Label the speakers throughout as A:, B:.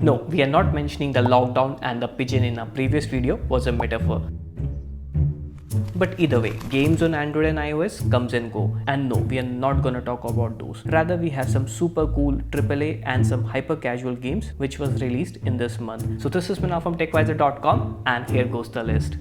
A: No, we are not mentioning the lockdown and the pigeon in our previous video was a metaphor. But either way, games on Android and iOS comes and go. And no, we are not gonna talk about those. Rather, we have some super cool AAA and some hyper casual games which was released in this month. So this is Mina from TechWiser.com and here goes the list.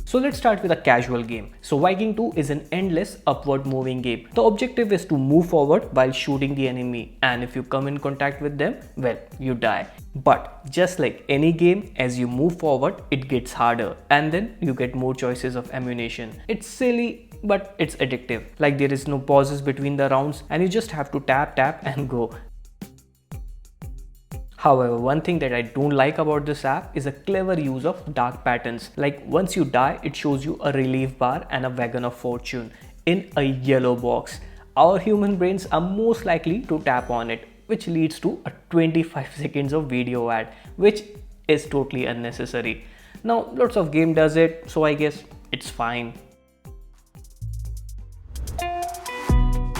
A: So let's start with a casual game. So Vikings II is an endless upward moving game. The objective is to move forward while shooting the enemy, and if you come in contact with them, well, you die. But just like any game, as you move forward, it gets harder and then you get more choices of ammunition. It's silly, but it's addictive. Like there is no pauses between the rounds and you just have to tap and go. However, one thing that I don't like about this app is a clever use of dark patterns. Like once you die, it shows you a relief bar and a wagon of fortune in a yellow box. Our human brains are most likely to tap on it, which leads to a 25 seconds of video ad, which is totally unnecessary. Now, lots of game does it, so I guess it's fine.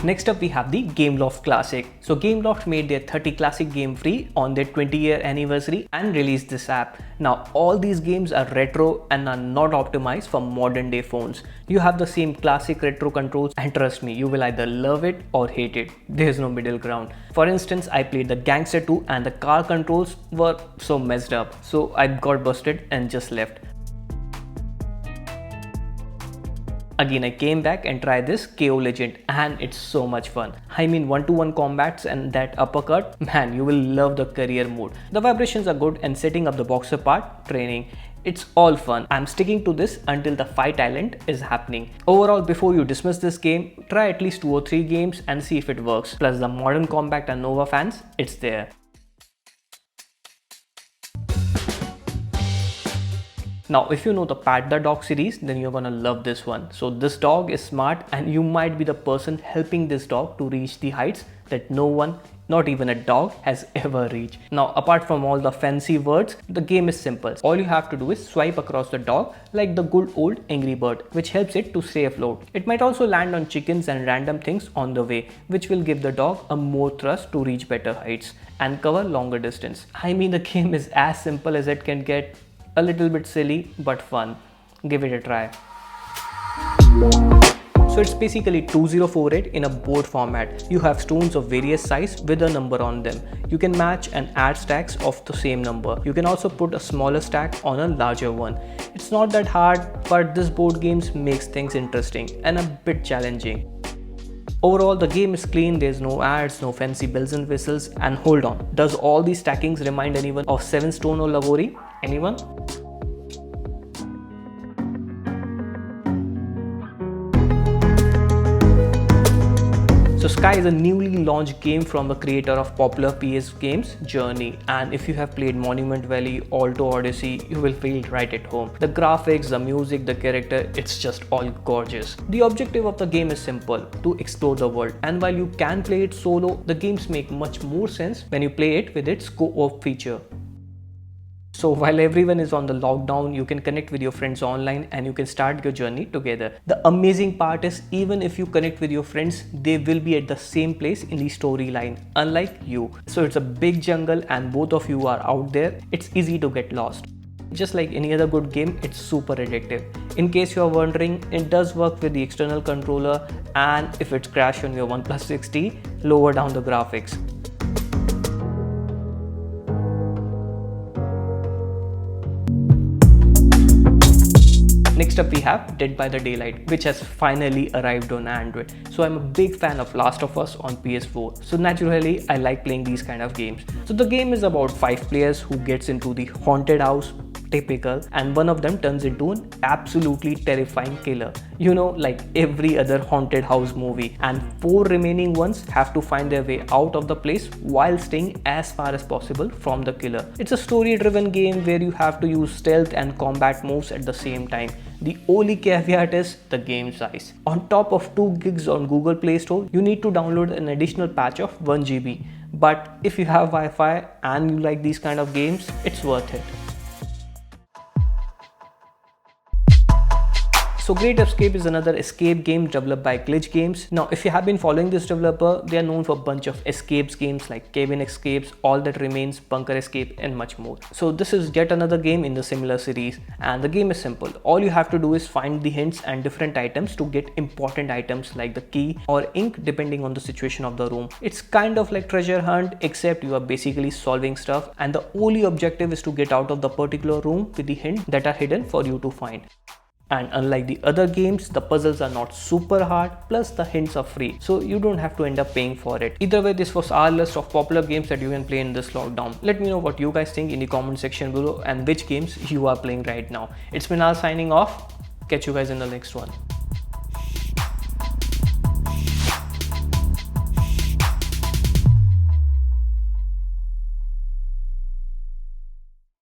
A: Next up we have the Gameloft Classic. So Gameloft made their 30 classic game free on their 20-year anniversary and released this app. Now all these games are retro and are not optimized for modern day phones. You have the same classic retro controls and trust me, you will either love it or hate it. There's no middle ground. For instance, I played the Gangster 2 and the car controls were so messed up. So I got busted and just left. Again, I came back and tried this KO Legend and it's so much fun. I mean 1-to-1 combats and that uppercut, man, you will love the career mode. The vibrations are good and setting up the boxer part, training. It's all fun. I'm sticking to this until the fight talent is happening. Overall, before you dismiss this game, try at least 2 or 3 games and see if it works. Plus the Modern Combat and Nova fans, it's there. Now, if you know the Pat the Dog series, then you're gonna love this one. So this dog is smart and you might be the person helping this dog to reach the heights that no one, not even a dog, has ever reached. Now, apart from all the fancy words, the game is simple. All you have to do is swipe across the dog like the good old Angry Bird, which helps it to stay afloat. It might also land on chickens and random things on the way, which will give the dog a more thrust to reach better heights and cover longer distance. I mean, the game is as simple as it can get. A little bit silly but fun. Give it a try. So it's basically 2048 in a board format. You have stones of various size with a number on them. You can match and add stacks of the same number. You can also put a smaller stack on a larger one. It's not that hard, but this board games makes things interesting and a bit challenging. Overall, the game is clean, there's no ads, no fancy bells and whistles, and hold on, does all these stackings remind anyone of 7 Stone or Lagori? Anyone? So Sky is a newly launched game from the creator of popular PS games Journey, and if you have played Monument Valley, Alto Odyssey, you will feel right at home. The graphics, the music, the character, it's just all gorgeous. The objective of the game is simple, to explore the world, and while you can play it solo, the games make much more sense when you play it with its co-op feature. So while everyone is on the lockdown, you can connect with your friends online and you can start your journey together. The amazing part is even if you connect with your friends, they will be at the same place in the storyline, unlike you. So it's a big jungle and both of you are out there, it's easy to get lost. Just like any other good game, it's super addictive. In case you are wondering, it does work with the external controller, and if it's crashed on your OnePlus 6T, lower down the graphics. Next up we have Dead by the Daylight, which has finally arrived on Android. So I'm a big fan of Last of Us on PS4. So naturally I like playing these kind of games. So the game is about 5 players who gets into the haunted house, typical, and one of them turns into an absolutely terrifying killer. You know, like every other haunted house movie, and 4 remaining ones have to find their way out of the place while staying as far as possible from the killer. It's a story-driven game where you have to use stealth and combat moves at the same time. The only caveat is the game size. On top of 2 gigs on Google Play Store, you need to download an additional patch of 1 GB. But if you have Wi-Fi and you like these kind of games, it's worth it. So Great Escape is another escape game developed by Glitch Games. Now if you have been following this developer, they are known for a bunch of escapes games like Cabin Escapes, All That Remains, Bunker Escape and much more. So this is yet another game in the similar series, and the game is simple. All you have to do is find the hints and different items to get important items like the key or ink depending on the situation of the room. It's kind of like treasure hunt, except you are basically solving stuff and the only objective is to get out of the particular room with the hints that are hidden for you to find. And unlike the other games, the puzzles are not super hard, plus the hints are free, so you don't have to end up paying for it. Either way, this was our list of popular games that you can play in this lockdown. Let me know what you guys think in the comment section below and which games you are playing right now. It's been Al signing off. Catch you guys in the next one.